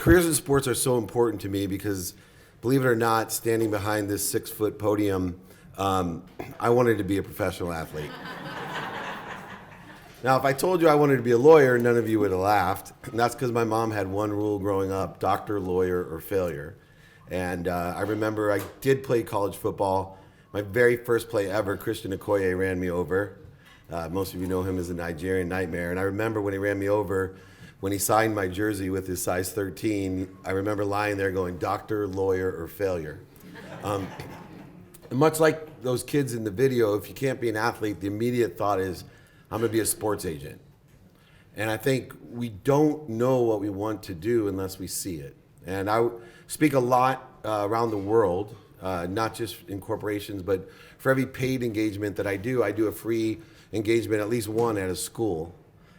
careers in sports are so important to me because, believe it or not, standing behind this 6-foot podium, I wanted to be a professional athlete. Now, if I told you I wanted to be a lawyer, none of you would have laughed. And that's because my mom had one rule growing up: doctor, lawyer, or failure. And I remember I did play college football. My very first play ever, Christian Okoye ran me over. Most of you know him as the Nigerian Nightmare. And I remember when he ran me over, when he signed my jersey with his size 13, I remember lying there going, doctor, lawyer, or failure. And much like those kids in the video, if you can't be an athlete, the immediate thought is, I'm going to be a sports agent. And I think we don't know what we want to do unless we see it. And I speak a lot around the world, not just in corporations, but for every paid engagement that I do a free engagement, at least one at a school.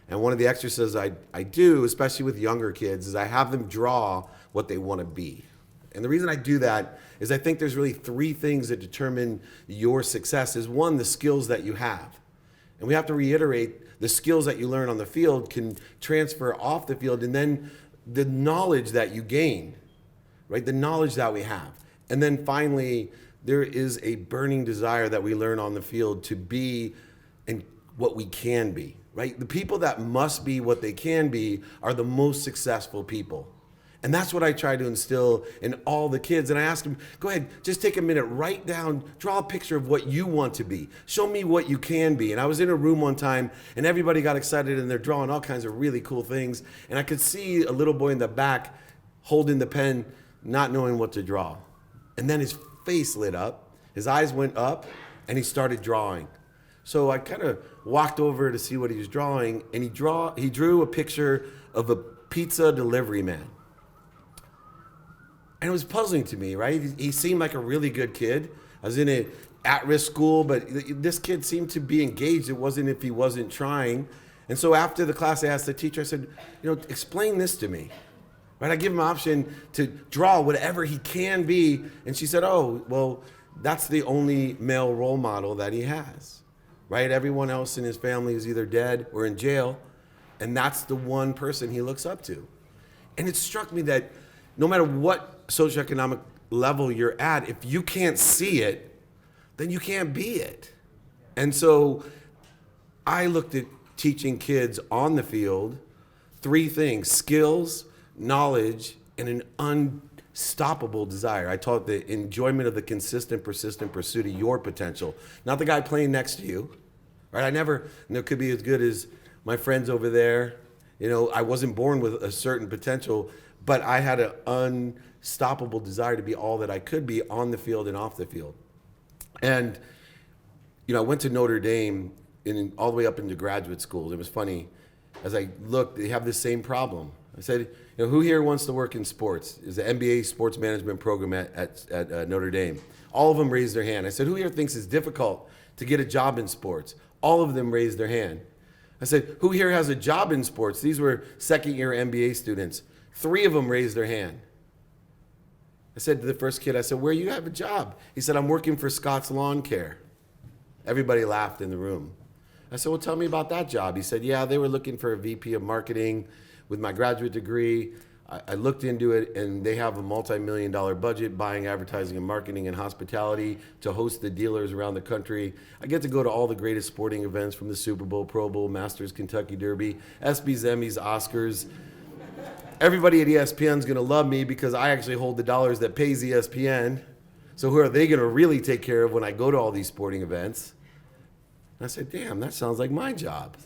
And one of the exercises I do, especially with younger kids, is I have them draw what they want to be. And the reason I do that is I think there's really 3 things that determine your success. Is one, the skills that you have. And we have to reiterate, the skills that you learn on the field can transfer off the field, and then the knowledge that you gain, right? The knowledge that we have. And then finally, there is a burning desire that we learn on the field to be and what we can be, right? The people that must be what they can be are the most successful people. And that's what I try to instill in all the kids. And I ask them, go ahead, just take a minute, write down, draw a picture of what you want to be. Show me what you can be. And I was in a room one time and everybody got excited and they're drawing all kinds of really cool things. And I could see a little boy in the back holding the pen, not knowing what to draw. And then his face lit up, his eyes went up, and he started drawing. So I kind of walked over to see what he was drawing, and he drew a picture of a pizza delivery man. And it was puzzling to me, right? He seemed like a really good kid. I was in an at-risk school, but this kid seemed to be engaged. It wasn't if he wasn't trying. And so after the class, I asked the teacher, I said, explain this to me. Right? I give him an option to draw whatever he can be. And she said, oh, well, that's the only male role model that he has. Right? Everyone else in his family is either dead or in jail. And that's the one person he looks up to. And it struck me that no matter what socioeconomic level you're at, if you can't see it, then you can't be it. And so I looked at teaching kids on the field 3 things: skills, knowledge, and an unstoppable desire. I taught the enjoyment of the consistent, persistent pursuit of your potential, not the guy playing next to you. Right? I never could be as good as my friends over there. I wasn't born with a certain potential, but I had an unstoppable desire to be all that I could be on the field and off the field. And, I went to Notre Dame all the way up into graduate school. It was funny. As I looked, they have the same problem. I said, who here wants to work in sports? Is the MBA sports management program at Notre Dame. All of them raised their hand. I said, who here thinks it's difficult to get a job in sports? All of them raised their hand. I said, who here has a job in sports? These were second-year MBA students. 3 of them raised their hand. I said to the first kid, I said, where you have a job? He said, I'm working for Scott's Lawn Care. Everybody laughed in the room. I said, well, tell me about that job. He said, yeah, they were looking for a VP of marketing with my graduate degree. I looked into it, and they have a multi-million-dollar budget buying advertising and marketing and hospitality to host the dealers around the country. I get to go to all the greatest sporting events, from the Super Bowl, Pro Bowl, Masters, Kentucky Derby, ESPYs, Emmys, Oscars. Everybody at ESPN is going to love me because I actually hold the dollars that pays ESPN. So who are they going to really take care of when I go to all these sporting events? And I said, damn, that sounds like my job.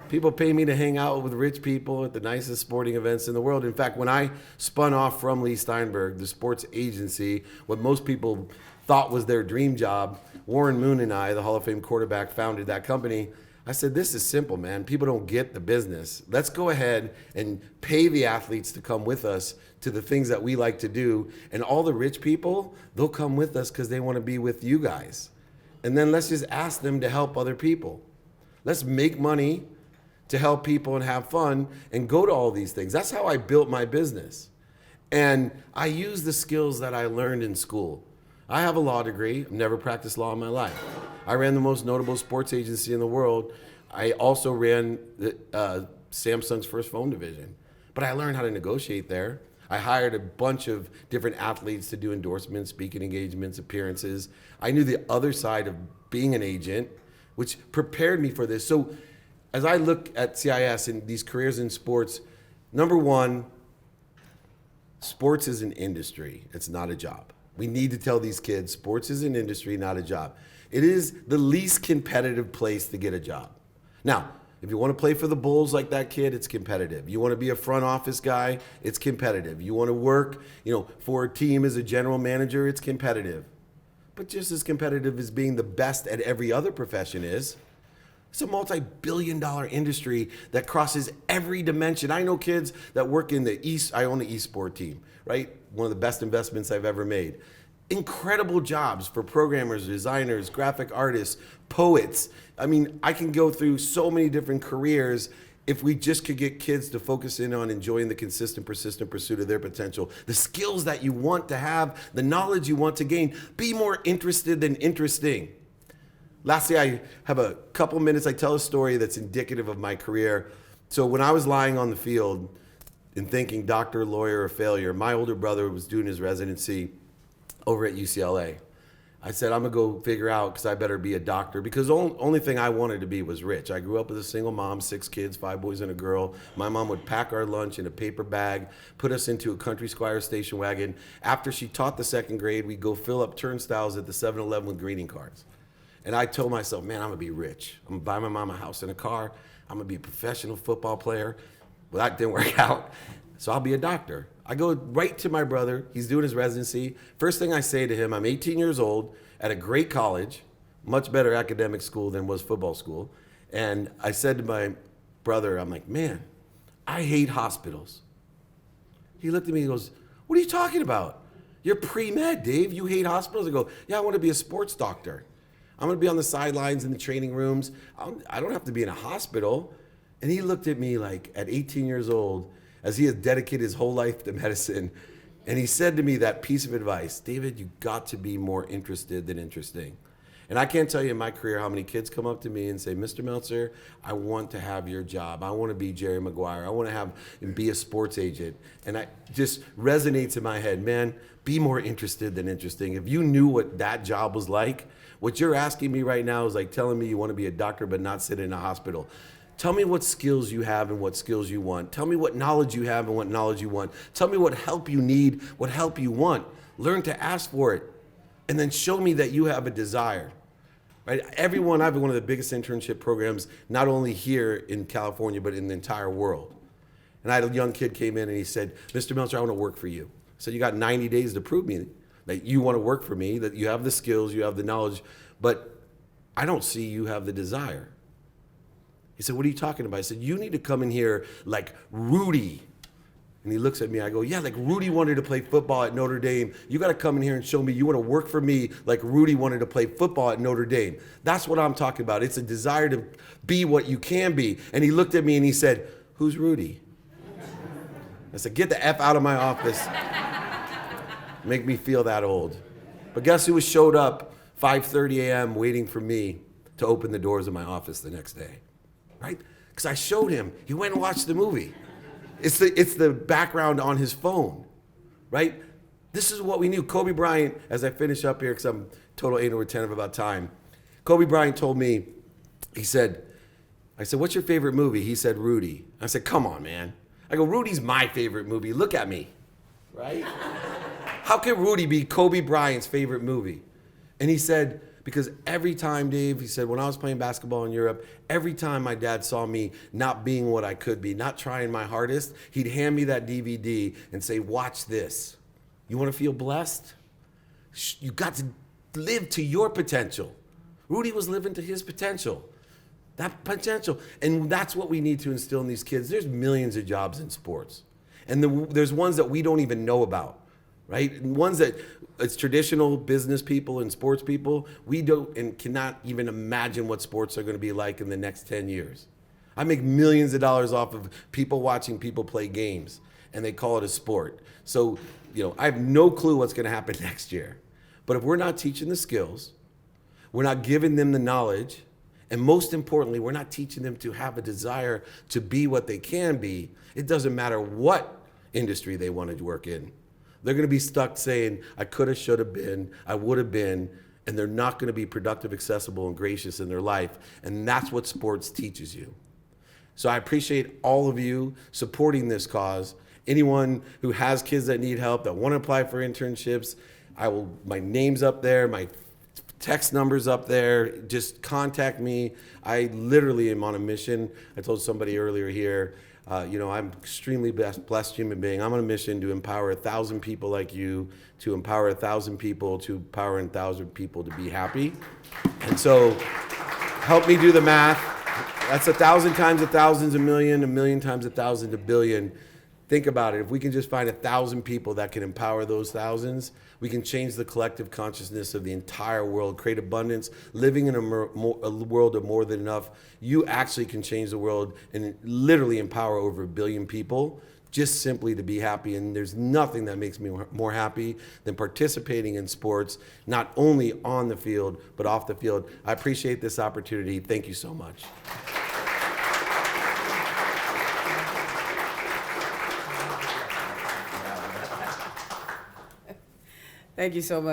People pay me to hang out with rich people at the nicest sporting events in the world. In fact, when I spun off from Lee Steinberg, the sports agency, what most people thought was their dream job, Warren Moon and I, the Hall of Fame quarterback, founded that company. I said, this is simple, man. People don't get the business. Let's go ahead and pay the athletes to come with us to the things that we like to do. And all the rich people, they'll come with us because they want to be with you guys. And then let's just ask them to help other people. Let's make money to help people and have fun and go to all these things. That's how I built my business. And I use the skills that I learned in school. I have a law degree. I've never practiced law in my life. I ran the most notable sports agency in the world. I also ran Samsung's first phone division. but I learned how to negotiate there. I hired a bunch of different athletes to do endorsements, speaking engagements, appearances. I knew the other side of being an agent, which prepared me for this. So as I look at CIS and these careers in sports, number one, sports is an industry. It's not a job. We need to tell these kids sports is an industry, not a job. It is the least competitive place to get a job. Now, if you want to play for the Bulls like that kid, it's competitive. You want to be a front office guy, it's competitive. You want to work, for a team as a general manager, it's competitive. But just as competitive as being the best at every other profession is. It's a multi-billion-dollar industry that crosses every dimension. I know kids that work in the East. I own the eSport team, right? One of the best investments I've ever made. Incredible jobs for programmers, designers, graphic artists, poets. I mean, I can go through so many different careers if we just could get kids to focus in on enjoying the consistent, persistent pursuit of their potential, the skills that you want to have, the knowledge you want to gain. Be more interested than interesting. Lastly, I have a couple minutes. I tell a story that's indicative of my career. So when I was lying on the field and thinking doctor, lawyer, or failure, my older brother was doing his residency over at UCLA. I said, I'm going to go figure out because I better be a doctor because the only thing I wanted to be was rich. I grew up with a single mom, 6 kids, 5 boys and a girl. My mom would pack our lunch in a paper bag, put us into a Country Squire station wagon. After she taught the 2nd grade, we'd go fill up turnstiles at the 7-Eleven with greeting cards. And I told myself, man, I'm going to be rich. I'm going to buy my mom a house and a car. I'm going to be a professional football player. Well, that didn't work out. So I'll be a doctor. I go right to my brother. He's doing his residency. First thing I say to him, I'm 18 years old at a great college, much better academic school than was football school. And I said to my brother, I'm like, man, I hate hospitals. He looked at me and goes, what are you talking about? You're pre-med, Dave. You hate hospitals? I go, yeah, I want to be a sports doctor. I'm going to be on the sidelines in the training rooms. I don't have to be in a hospital. And he looked at me like at 18 years old, as he had dedicated his whole life to medicine. And he said to me that piece of advice, David, you got to be more interested than interesting. And I can't tell you in my career how many kids come up to me and say, Mr. Meltzer, I want to have your job. I want to be Jerry Maguire. I want to have and be a sports agent. And it just resonates in my head, man, be more interested than interesting. If you knew what that job was like, what you're asking me right now is like telling me you want to be a doctor but not sit in a hospital. Tell me what skills you have and what skills you want. Tell me what knowledge you have and what knowledge you want. Tell me what help you need, what help you want. Learn to ask for it. And then show me that you have a desire. Right? I have one of the biggest internship programs, not only here in California, but in the entire world. And I had a young kid came in and he said, Mr. Meltzer, I want to work for you. I said, you got 90 days to prove me that you want to work for me, that you have the skills, you have the knowledge, but I don't see you have the desire. He said, what are you talking about? I said, you need to come in here like Rudy. And he looks at me, I go, yeah, like Rudy wanted to play football at Notre Dame. You got to come in here and show me you want to work for me like Rudy wanted to play football at Notre Dame. That's what I'm talking about. It's a desire to be what you can be. And he looked at me and he said, who's Rudy? I said, get the F out of my office. Make me feel that old. But guess who showed up 5:30 a.m. waiting for me to open the doors of my office the next day, right? Because I showed him. He went and watched the movie. It's the background on his phone, right? This is what we knew. Kobe Bryant, as I finish up here, because I'm total 8 over 10 of about time. Kobe Bryant told me, I said, what's your favorite movie? He said, Rudy. I said, come on, man. I go, Rudy's my favorite movie. Look at me, right? How can Rudy be Kobe Bryant's favorite movie? And he said, because every time, Dave, he said, when I was playing basketball in Europe, every time my dad saw me not being what I could be, not trying my hardest, he'd hand me that DVD and say, watch this. You want to feel blessed? You got to live to your potential. Rudy was living to his potential. That potential. And that's what we need to instill in these kids. There's millions of jobs in sports. And there's ones that we don't even know about. Right? And ones that it's traditional business people and sports people, we don't and cannot even imagine what sports are going to be like in the next 10 years. I make millions of dollars off of people watching people play games, and they call it a sport. So, I have no clue what's going to happen next year. But if we're not teaching the skills, we're not giving them the knowledge, And most importantly, we're not teaching them to have a desire to be what they can be. It doesn't matter what industry they want to work in. They're going to be stuck saying, I could have, should have been, I would have been, and they're not going to be productive, accessible, and gracious in their life. And that's what sports teaches you. So I appreciate all of you supporting this cause. Anyone who has kids that need help, that want to apply for internships, my name's up there, my text number's up there. Just contact me. I literally am on a mission. I told somebody earlier here, I'm extremely blessed human being. I'm on a mission to empower 1,000 people like you, to empower 1,000 people, to empower 1,000 people to be happy. And so help me do the math. That's 1,000 times 1,000's a million times 1,000 a billion. Think about it. If we can just find 1,000 people that can empower those thousands, we can change the collective consciousness of the entire world, create abundance, living in a world of more than enough. You actually can change the world and literally empower over 1 billion people just simply to be happy. And there's nothing that makes me more happy than participating in sports, not only on the field, but off the field. I appreciate this opportunity. Thank you so much. Thank you so much.